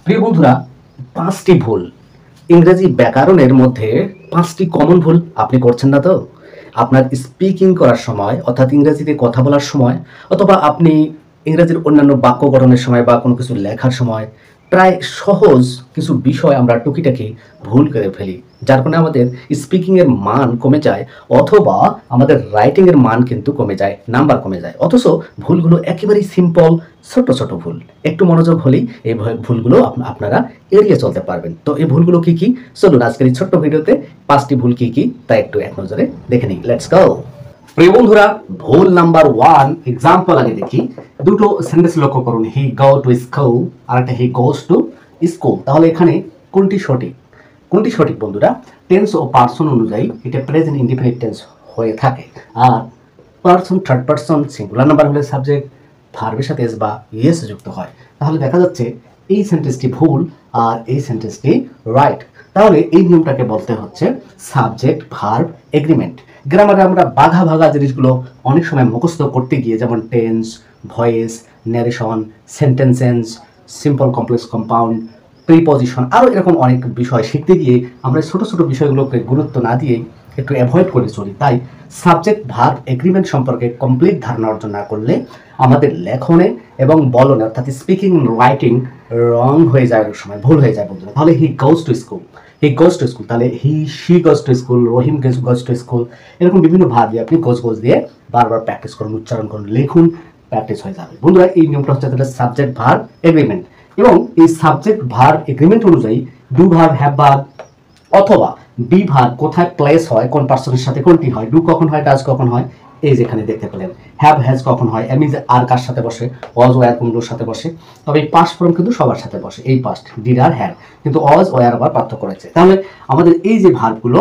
প্রিয় বন্ধুরা, 5টি ভুল ইংরেজি ব্যাকরণের মধ্যে 5টি কমন ভুল আপনি করছেন না তো? আপনার স্পিকিং করার সময় অর্থাৎ ইংরেজিতে কথা বলার সময় অথবা আপনি ইংরেজির অন্যান্য বাক্য গঠনের সময় বা কোনো কিছু লেখার সময় প্রায় সহজ কিছু বিষয় আমরা টুকিটাকি ভুল করে ফেলি, যার কারণে আমাদের স্পিকিংয়ের মান কমে যায় অথবা আমাদের রাইটিংয়ের মান কিন্তু কমে যায়, নাম্বার কমে যায়। অথচ ভুলগুলো একেবারেই সিম্পল, ছোট ছোট ভুল। একটু মনোযোগ হলেই এই ভুলগুলো আপনারা এড়িয়ে চলতে পারবেন। তো এই ভুলগুলো কি কি, চলুন আজকের এই ছোট্ট ভিডিওতে 5টি ভুল কি কি তা একটু এক নজরে দেখে নিই। Let's go. প্রিয় বন্ধুরা, ভুল নাম্বার 1 এক্সাম্পল আগে দেখি। দুটো সেন্টেন্স লক্ষ্য করুন, হি গো টু স্কুল আর একটা হি গোস টু স্কুল। তাহলে এখানে কোনটি সঠিক? কোনটি সঠিক বন্ধুরা? টেন্স ও পার্সন অনুযায়ী এটা প্রেজেন্ট ইনডিফিনিট টেন্স হয়ে থাকে। আর person third person singular number হলে সাবজেক্ট ভার্বের সাথে এস বা ইয়েস যুক্ত হয়। তাহলে দেখা যাচ্ছে এই সেন্টেন্সটি ভুল আর এই সেন্টেন্সটি রাইট। তাহলে এই নিয়মটাকে বলতে হচ্ছে সাবজেক্ট ভার্ব এগ্রিমেন্ট। গ্রামারে আমরা বাঘা ভাগা জিনিসগুলো অনেক সময় মুখস্থ করতে গিয়ে, যেমন tense, voice, narration, sentences, simple complex compound, preposition, আরও এরকম অনেক বিষয় শিখতে গিয়ে আমরা ছোট ছোট বিষয়গুলোকে গুরুত্ব না দিয়ে একটু অ্যাভয়েড করে চলি। তাই সাবজেক্ট ভার্ব এগ্রিমেন্ট সম্পর্কে কমপ্লিট ধারণা অর্জন না করলে আমাদের লেখনে এবং বলনে অর্থাৎ স্পিকিং রাইটিং রং হয়ে যায়, অনেক সময় ভুল হয়ে যায় বন্ধুরা। তাহলে he goes to school, he goes to school, তাহলে he she goes to school, Rahim goes to school, এরকম বিভিন্ন ভাব দিয়ে আপনি গোজ দিয়ে বারবার প্র্যাকটিস করুন, উচ্চারণ করুন, লিখুন, প্র্যাকটিস হয়ে যাবে বন্ধুরা। এই নিয়মটা হচ্ছে তাহলে সাবজেক্ট ভার্ব এগ্রিমেন্ট। এবং এই সাবজেক্ট ভার্ব এগ্রিমেন্ট অনুযায়ী ডু ভার্ব, হ্যাভ ভার্ব অথবা বি ভার্ব কোথায় প্লেস হয়, কোন পার্সনের সাথে কোনটি হয়, ডু কখন হয়, ডাজ কখন হয়, এই যেখানে দেখতে পেলেন। হ্যাভ হ্যাজ কখন হয়, এম ইজ আর কার সাথে বসে, ওয়াজ ওয়ার কোনগুলোর সাথে বসে। তবে এই পাস্ট ফর্ম কিন্তু সবার সাথে বসে, এই পাস্ট ডিড আর হ্যাড, কিন্তু ওয়াজ ওয়ার আবার পার্থক্য রয়েছে। তাহলে আমাদের এই যে ভার্বগুলো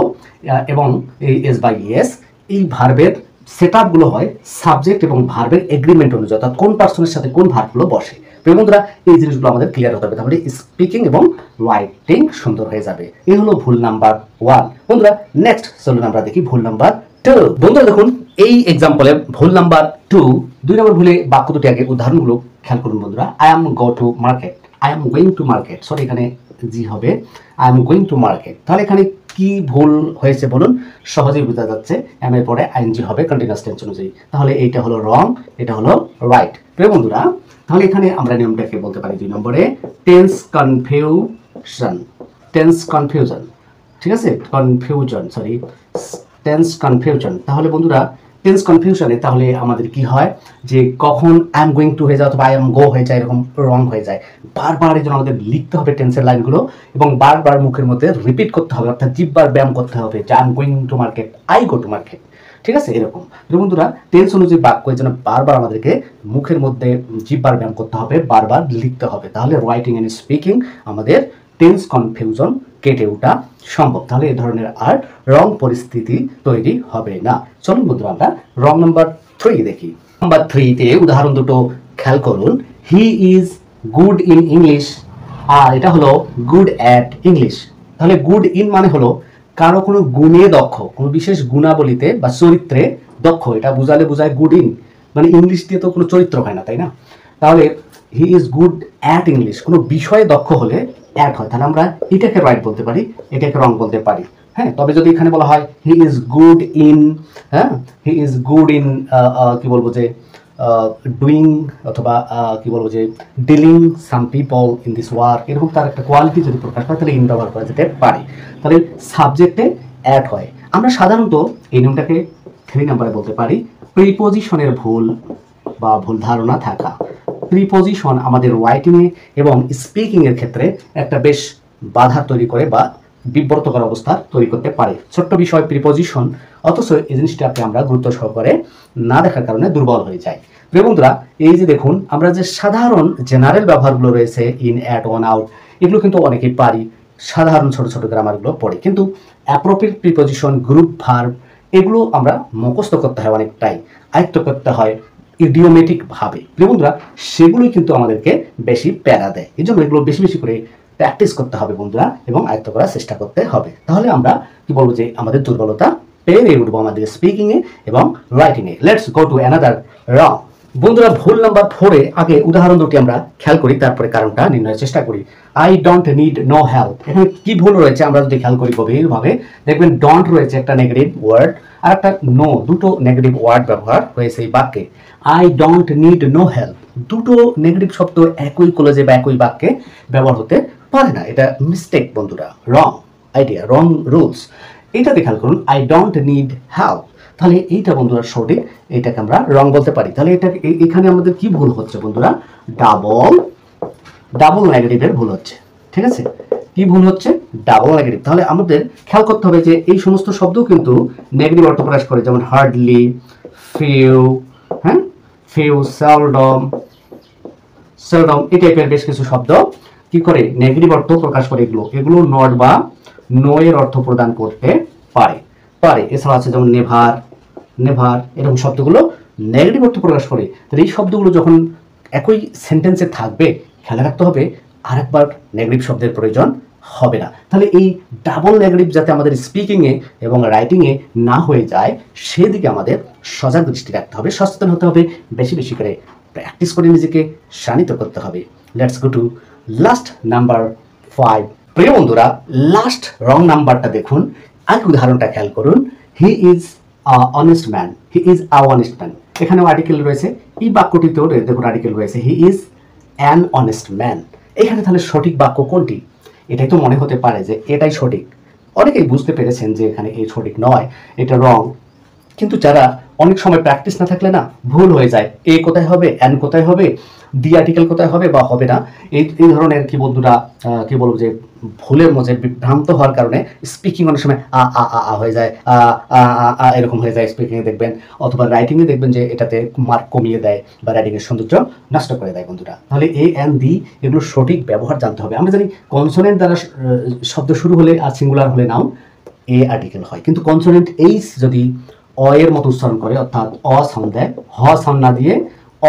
এবং এই এস বাই এস, এই ভার্বের সেট আপগুলো হয় সাবজেক্ট এবং ভার্বের এগ্রিমেন্ট অনুযায়ী, অর্থাৎ কোন পার্সনের সাথে কোন ভার্বগুলো বসে। বন্ধুরা, এই জিনিসগুলো আমাদের ক্লিয়ার হতে হবে, তাহলে স্পিকিং এবং রাইটিং সুন্দর হয়ে যাবে। এই হলো ভুল নাম্বার 1 বন্ধুরা। নেক্সট চলুন আমরা দেখি ভুল নাম্বার 2। বন্ধুরা দেখুন এই এক্সাম্পলে ভুল নাম্বার 2, 2 নম্বর ভুলে বাক্য দুটি আগে উদাহরণগুলো খেয়াল করুন বন্ধুরা। I am go to market, I am going to market, sorry এখানে জি হবে, I am going to market. তাহলে এখানে কি ভুল হয়েছে বলুন? সহজেই বোঝা যাচ্ছে, এম এর পরে আইএনজি হবে কন্টিনিউয়াস টেন্স অনুযায়ী। তাহলে এইটা হলো রং, এটা হলো রাইট। প্রিয় বন্ধুরা, তাহলে এখানে আমরা নিয়মটাকে বলতে পারি 2 নম্বরে টেন্স কনফিউশন, টেন্স কনফিউশন, ঠিক আছে, কনফিউশন, সরি টেন্স কনফিউশন। তাহলে বন্ধুরা টেন্স কনফিউশনে তাহলে আমাদের কি হয় যে কখন আই এম গোয়িং টু হয়ে যায় অথবা আই এম গো হয়ে যায়, এরকম রং হয়ে যায়। বারবার এই জন্য আমাদের লিখতে হবে টেন্সের লাইনগুলো এবং বারবার মুখের মধ্যে রিপিট করতে হবে, অর্থাৎ জিহ্বার ব্যায়াম করতে হবে যে I am going to market, I go to market, ঠিক আছে এরকম। বন্ধুরা টেন্স অনুযায়ী বাক্য এর জন্য বারবার আমাদেরকে মুখের মধ্যে জিহ্বার ব্যায়াম করতে হবে, বারবার লিখতে হবে। তাহলে রাইটিং এন্ড স্পিকিং আমাদের টেন্স কনফিউশন কেটে ওঠা সম্ভব। তাহলে এই ধরনের আর রং পরিস্থিতি তৈরি হবে না। চলুন বন্ধুরা আমরা রং নাম্বার 3 দেখি। নাম্বার 3 তে উদাহরণ দুটো খেয়াল করুন। He is good in English, আর এটা হলো গুড অ্যাট ইংলিশ। তাহলে গুড ইন মানে হলো কারো কোনো গুণে দক্ষ, কোনো বিশেষ গুণাবলীতে বা চরিত্রে দক্ষ, এটা বুঝালে বোঝায় গুড ইন, মানে ইংলিশ দিয়ে তো কোনো চরিত্র হয় না, তাই না? তাহলে হি ইজ গুড অ্যাট ইংলিশ, কোনো বিষয়ে দক্ষ হলে অ্যাট হয়, তাহলে আমরা এটাকে রাইট বলতে পারি, এটাকে রং বলতে পারি। হ্যাঁ, তবে যদি এখানে বলা হয় হি ইজ গুড ইন, হ্যাঁ হি ইজ গুড ইন কি বলবো যে ডুইং অথবা কি বলবো যে dealing some people in this work, এরকম তার একটা কোয়ালিটি যদি প্রকাশ পায় তাহলে ইন ব্যবহার করা যেতে পারে। তাহলে সাবজেক্টে অ্যাড হয়। আমরা সাধারণত এই নিয়মটাকে 3 নম্বরে বলতে পারি প্রিপজিশনের ভুল বা ভুল ধারণা থাকা। প্রিপজিশন আমাদের রাইটিংয়ে এবং স্পিকিংয়ের ক্ষেত্রে একটা বেশ বাধা তৈরি করে বা বিব্রতকর অবস্থা তৈরি করতে পারে। ছোট্ট বিষয় প্রিপজিশন, অথচ এই জিনিসটাকে আমরা গুরুত্ব সহকারে না দেখার কারণে দুর্বল হয়ে যায়। প্রিয় বন্ধুরা, এই যে দেখুন আমরা যে সাধারণ জেনারেল ব্যবহারগুলো রয়েছে ইন, অ্যাট, অন, আউট, এগুলো কিন্তু অনেকেই পারি, সাধারণ ছোট ছোট গ্রামারগুলো পড়ি, কিন্তু অ্যাপ্রোপ্রিয়েট প্রিপজিশন, গ্রুপ ভার্ব, এগুলো আমরা মুখস্থ করতে হয়, অনেকটাই আয়ত্ত করতে হয় ইডিওমেটিক ভাবে। প্রিয় বন্ধুরা, সেগুলোই কিন্তু আমাদেরকে বেশি প্যারা দেয়। এই জন্য এগুলো বেশি বেশি করে প্র্যাকটিস করতে হবে বন্ধুরা এবং আয়ত্ত করার চেষ্টা করতে হবে। তাহলে আমরা কি বলবো যে আমাদের দুর্বলতা পেরিয়ে উঠবো আমাদের স্পিকিংয়ে এবং রাইটিংয়ে। লেটস গো টু অ্যানাদার রং। বন্ধুরা ভুল নাম্বার 4-এ আগে উদাহরণ দুটি আমরা খেয়াল করি, তারপরে কারণটা নির্ণয়ের চেষ্টা করি। I don't need no help, এখানে কি ভুল রয়েছে আমরা যদি খেয়াল করি গভীরভাবে দেখবেন ডোন্ট রয়েছে একটা নেগেটিভ ওয়ার্ড, আর একটা নো, দুটো নেগেটিভ ওয়ার্ড ব্যবহার হয়েছে এই বাক্যে। I don't need no help, দুটো নেগেটিভ শব্দ একই ক্লোজে বা একই বাক্যে ব্যবহার হতে পারে না, এটা মিস্টেক বন্ধুরা, রং আইডিয়া, রং রুলস। এটাতে খেয়াল করুন আই ডোন্ট নিড হেল্প, তাহলে এইটা বন্ধুরা সঠিক, এইটাকে আমরা রং বলতে পারি। তাহলে এটা এখানে আমাদের কি ভুল হচ্ছে বন্ধুরা, ডাবল নেগেটিভের ভুল হচ্ছে, ঠিক আছে? কি ভুল হচ্ছে, ডাবল নেগেটিভ। তাহলে আমাদের খেয়াল করতে হবে যে এই সমস্ত শব্দ কিন্তু নেগেটিভ অর্থ প্রকাশ করে, যেমন হার্ডলি, ফিউ, হ্যাঁ, ফিউ, সেলডম, এই টাইপের বেশ কিছু শব্দ কি করে নেগেটিভ অর্থ প্রকাশ করে, এগুলো নট বা নো এর অর্থ প্রদান করতে পারে। এছাড়া আছে যেমন নেভার, এরকম শব্দগুলো নেগেটিভ অর্থ প্রকাশ করে। তাহলে এই শব্দগুলো যখন একই সেন্টেন্সে থাকবে খেয়াল রাখতে হবে আরেকবার নেগেটিভ শব্দের প্রয়োজন হবে না। তাহলে এই ডাবল নেগেটিভ যাতে আমাদের স্পিকিংয়ে এবং রাইটিংয়ে না হয়ে যায় সেদিকে আমাদের সজাগ দৃষ্টি রাখতে হবে, সচেতন হতে হবে, বেশি বেশি করে প্র্যাকটিস করে নিজেকে শানিত করতে হবে। Let's go to last number 5। প্রিয় বন্ধুরা, লাস্ট রং নাম্বারটা দেখুন, আগে উদাহরণটা খেয়াল করুন। He is honest man, he is a honest man, এখানেও আর্টিকেল রয়েছে, এই বাক্যটিতেও দেখুন আর্টিকেল রয়েছে, he is an honest man. এখানে তাহলে সঠিক বাক্য কোনটি? এটাই তো মনে হতে পারে যে এটাই সঠিক, অনেকেই বুঝতে পেরেছেন যে এখানে এই সঠিক নয়, এটা রং। কিন্তু যারা অনেক সময় প্র্যাকটিস না থাকলে না ভুল হয়ে যায়, এ কোথায় হবে, অ্যান কোথায় হবে, দি আর্টিকেল কোথায় হবে বা হবে না, এই ধরনের কি বন্ধুরা কি বলবো যে ভুলের মধ্যে বিভ্রান্ত হওয়ার কারণে স্পিকিং অনেক সময় হয়ে যায়, এরকম হয়ে যায় স্পিকিংয়ে দেখবেন, অথবা রাইটিংয়ে দেখবেন যে এটাতে মার্ক কমিয়ে দেয় বা রাইটিংয়ের সৌন্দর্য নষ্ট করে দেয় বন্ধুরা। তাহলে এ অ্যান দি এগুলো সঠিক ব্যবহার জানতে হবে। আমরা জানি কনসোনেন্ট দ্বারা শব্দ শুরু হলে আর সিঙ্গুলার হলে নাও এ আর্টিকেল হয়, কিন্তু কনসোনেন্ট এইচ যদি অ এর মতো উচ্চারণ করে, অর্থাৎ অ সাউন্ড দেয়, হ সাউন্ড না দিয়ে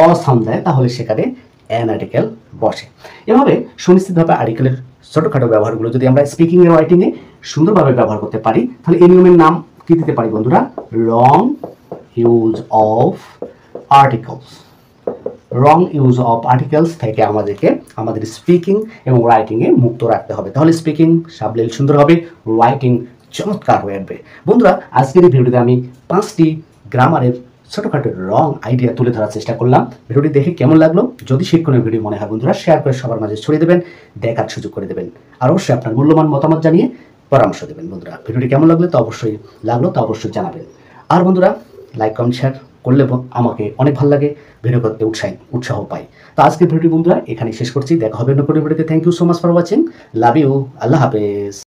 অ সাউন্ড দেয়, তাহলে সেখানে অ্যান আর্টিকেল বসে। এভাবে সুনিশ্চিতভাবে আর্টিকেলের ছোটোখাটো ব্যবহারগুলো যদি আমরা স্পিকিং এর রাইটিংয়ে সুন্দরভাবে ব্যবহার করতে পারি, তাহলে এই নিয়মের নাম কি দিতে পারি বন্ধুরা? Wrong use of articles. Wrong use of articles থেকে আমাদেরকে আমাদের স্পিকিং এবং রাইটিংয়ে মুক্ত রাখতে হবে, তাহলে স্পিকিং সাবলীল সুন্দর হবে, রাইটিং চমৎকার হয়ে আসবে। বন্ধুরা, আজকের এই ভিডিওতে আমি 5টি গ্রামারের ছোটোখাটো রং আইডিয়া তুলে ধরার চেষ্টা করলাম। ভিডিওটি দেখে কেমন লাগলো? যদি শিক্ষণীয় ভিডিও মনে হয় বন্ধুরা শেয়ার করে সবার মাঝে ছড়িয়ে দেবেন, দেখার সুযোগ করে দেবেন, আর অবশ্যই আপনার মূল্যবান মতামত জানিয়ে পরামর্শ দেবেন। বন্ধুরা, ভিডিওটি কেমন লাগলো তো অবশ্যই জানাবেন। আর বন্ধুরা, লাইক কমেন্ট শেয়ার করলে আমাকে অনেক ভালো লাগে, ভিডিও করতে উৎসাহ পাই। তো আজকের ভিডিওটি বন্ধুরা এখানে শেষ করছি, দেখা হবে অন্য কোনো ভিডিওতে। Thank you so much for watching, love you, আল্লাহ হাফেজ।